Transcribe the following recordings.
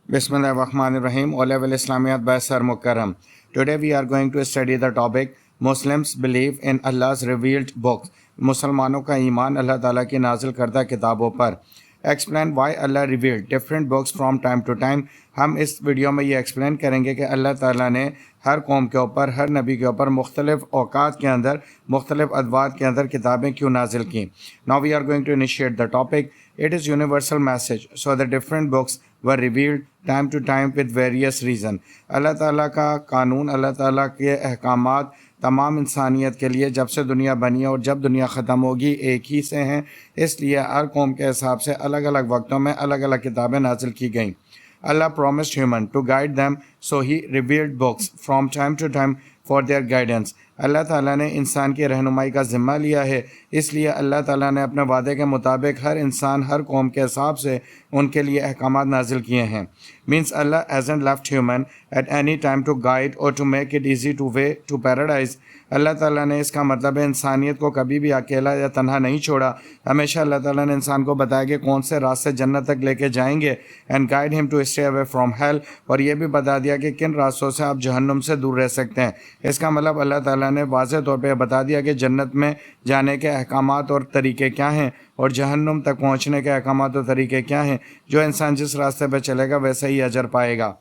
Bismillahirrahmanirrahim. O level Islamiyat by Sir Mukarram. Today we are going to study the topic Muslims believe in Allah's revealed books. मुसलमानों का ईमान अल्लाह ताला की नाजिल करदा किताबों पर. Explain why Allah revealed different books from time to time. हम इस वीडियो में ये एक्सप्लेन करेंगे कि अल्लाह ताला ने हर कौम के ऊपर, हर नबी के ऊपर मुख्तलिफ औकात के अंदर, मुख्तलिफ अदवात के अंदर किताबें क्यों नाजिल की. Now we are going to initiate the topic. It is universal message. So the different books were revealed time to time with various reason. अल्लाह ताला का कानून, अल्लाह ताला के अहकामात तमाम इंसानियत के लिए जब से दुनिया बनी है और जब दुनिया ख़त्म होगी एक ही से हैं. इसलिए हर कौम के हिसाब से अलग अलग वक्तों में अलग अलग किताबें नाजिल की गईं. Allah promised human to guide them, so he revealed books from time to time for their guidance. अल्लाह ताला ने इंसान की रहनुमाई का ज़िम्मा लिया है, इसलिए अल्लाह ताला ने अपने वादे के मुताबिक हर इंसान, हर कौम के हिसाब से उनके लिए अहकामात नाजिल किए हैं. Means Allah hasn't left human at any time to guide or to make it easy to way to paradise. अल्लाह ताला ने, इसका मतलब है इंसानियत को कभी भी अकेला या तन्हा नहीं छोड़ा. हमेशा अल्लाह ताला ने इंसान को बताया कि कौन से रास्ते जन्नत तक लेके जाएंगे and guide him to stay away from hell, और ये भी बता दिया कि किन रास्तों से आप जहन्नुम से दूर रह सकते हैं. इसका मतलब अल्लाह ताला ने वाज़ेह तौर पे बता दिया कि जन्नत में जाने के अहकामात और तरीक़े क्या हैं और जहन्नुम तक पहुँचने के अहकामात और तरीक़े क्या हैं. जो इंसान जिस रास्ते पर चलेगा वैसे ही अजर पाएगा.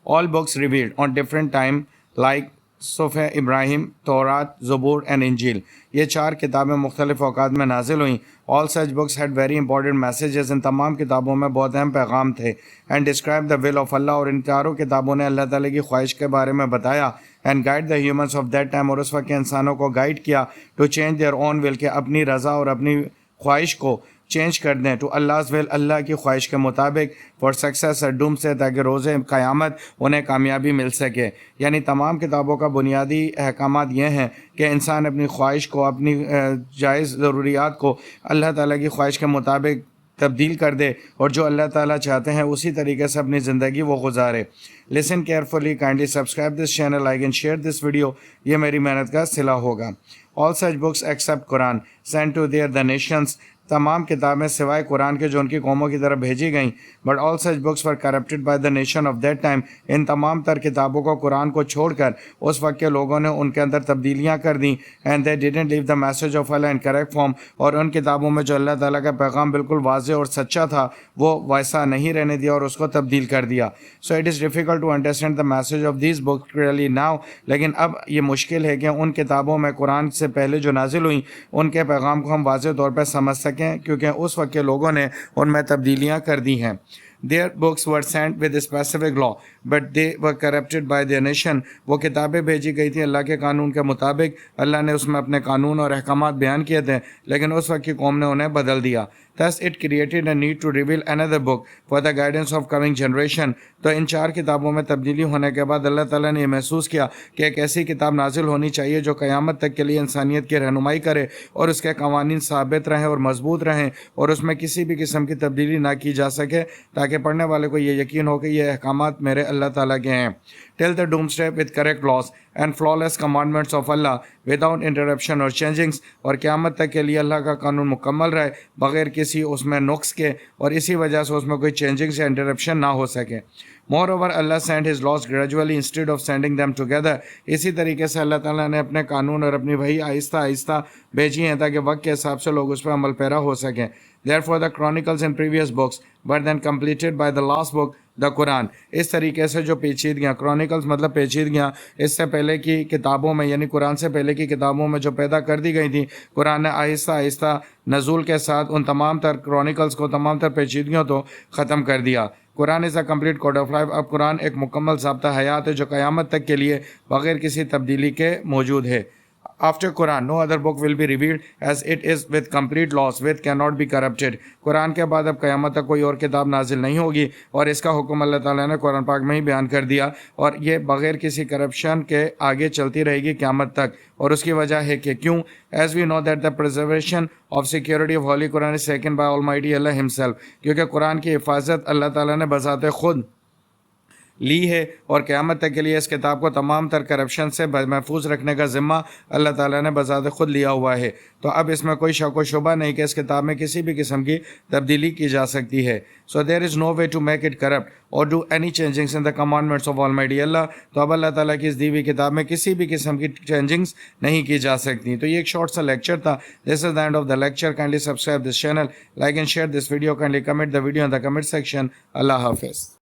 All books revealed on different time like सुफ़े Ibrahim, Taurat, ज़बूर and इंजील. ये चार किताबें मुख्तलिफ़ औकात में नाजिल हुईं. All such books had very important messages. इन तमाम किताबों में बहुत अहम पैगाम थे. And describe the will of Allah, और इन चारों किताबों ने अल्लाह ताला की ख्वाहिश के बारे में बताया. And guide the humans of that time, और उस वक्त के इंसानों को गाइड किया to change their own will, के अपनी रज़ा और अपनी ख्वाहिश को चेंज कर दें टू अल्लाह's विल, अल्लाह की ख्वाहिश के मुताबिक, फॉर सक्सेस और डूम से, ताकि रोज़े क़यामत उन्हें कामयाबी मिल सके. यानी तमाम किताबों का बुनियादी अहकामात ये हैं कि इंसान अपनी ख्वाहिश को, अपनी जायज़ ज़रूरियात को अल्लाह ताला की ख्वाहिश के मुताबिक तब्दील कर दे और जो अल्लाह ताला चाहते हैं उसी तरीके से अपनी ज़िंदगी वो गुजारे. Listen carefully, kindly subscribe this channel, like and share this video. ये मेरी मेहनत का सिला होगा. All such books except Quran sent to their the nations, तमाम किताबें सिवाय कुरान के जो उनकी कौमों की तरफ भेजी गईं. But all such books were corrupted by the nation of that time, इन तमाम तर किताबों को कुरान को छोड़कर उस वक्त के लोगों ने उनके अंदर तब्दीलियाँ कर दी. And they didn't leave the message of Allah in correct form, और उन किताबों में जो अल्लाह ताला का पैगाम बिल्कुल वाज़ेह और सच्चा था वो वैसा नहीं रहने दिया और उसको तब्दील कर दिया. So it is difficult to understand the message of this book clearly now. लेकिन अब ये मुश्किल है कि उन किताबों में कुरान से पहले जो नाजिल हुई उनके पैगाम को हम वाज़ेह तौर पर समझ सकें, क्योंकि उस वक्त के लोगों ने उनमें तब्दीलियाँ कर दी हैं. Their books were sent with a specific law, but they were corrupted by their nation. वो किताबें भेजी गई थी अल्लाह के कानून के मुताबिक, अल्लाह ने उसमें अपने कानून और अहकामात बयान किए थे, लेकिन उस वक्त की कौम ने उन्हें बदल दिया. Thus it created a need to reveal another book for the guidance of coming generation. तो इन चार किताबों में तब्दीली होने के बाद अल्लाह ताला ने महसूस किया कि एक ऐसी किताब नाजिल होनी चाहिए जो क़यामत तक के लिए इंसानियत की रहनुमाई करे और उसके कवानीन साबित रहें और मजबूत रहें और उसमें किसी भी किस्म की तब्दीली ना की जा सके, ताकि पढ़ने वाले को ये यकीन हो कि ये अहकामात मेरे अल्लाह ताला के हैं. Till the doomsday with correct laws and flawless commandments of Allah without interruption or changings, और क़यामत तक के लिए अल्लाह का कानून मुकम्मल रहे बग़ैर किसी उसमें नुक्स के, और इसी वजह से उसमें कोई चेंजिंग्स या इंटरप्शन ना हो सके. Moreover, Allah sent His laws gradually instead of sending them together. इसी तरीके से अल्लाह ताला ने अपने कानून और अपनी वही आहिस्ता आहिस्ता भेजी हैं ताकि वक्त के हिसाब से लोग उस पर अमल पैरा हो सकें. Therefore, the chronicles in previous books were then completed by the last book, the Quran. इस तरीके से जो पेचीदगियाँ, क्रॉनिकल्स मतलब पेचीदगियाँ इससे पहले की किताबों में, यानी कुरान से पहले की किताबों में जो पैदा कर दी गई थी, कुरान ने आहिस्ता आहिस्ता नज़ूल के साथ उन तमाम तर क्रॉनिकल्स को, तमाम तर पेचीदगियों को ख़त्म कर दिया. Quran is a complete code of life. अब कुरान एक मुकम्मल ज़ाब्ता हयात है जो क़यामत तक के लिए बग़ैर किसी तब्दीली के मौजूद है. After Quran, no other book will be revealed as it is with complete laws which cannot be corrupted. Quran के बाद अब क़यामत तक कोई और किताब नाजिल नहीं होगी और इसका हुक्म अल्लाह ताला ने कुरान पाक में ही बयान कर दिया, और ये बग़ैर किसी करप्शन के आगे चलती रहेगी क़यामत तक. और उसकी वजह है कि क्यों, as we know that the preservation of security of Holy Quran is taken by Almighty Allah Himself, क्योंकि कुरान की हिफाजत अल्लाह ताला ने बज़ाते खुद لی ہے اور قیامت تک کے لیے اس کتاب کو تمام تر کرپشن سے محفوظ رکھنے کا ذمہ اللہ تعالیٰ نے بذات خود لیا ہوا ہے. تو اب اس میں کوئی شک و شبہ نہیں کہ اس کتاب میں کسی بھی قسم کی تبدیلی کی جا سکتی ہے. So there is no way to make it corrupt or do any changings in the commandments of almighty Allah. تو اب اللہ تعالیٰ کی اس دی ہوئی کتاب میں کسی بھی قسم کی چینجنگس نہیں کی جا سکتی. تو یہ ایک شارٹ سا لیکچر تھا. This is the end of the lecture. Kindly subscribe this channel, like and share this video, kindly comment the video in the comment section. اللہ حافظ.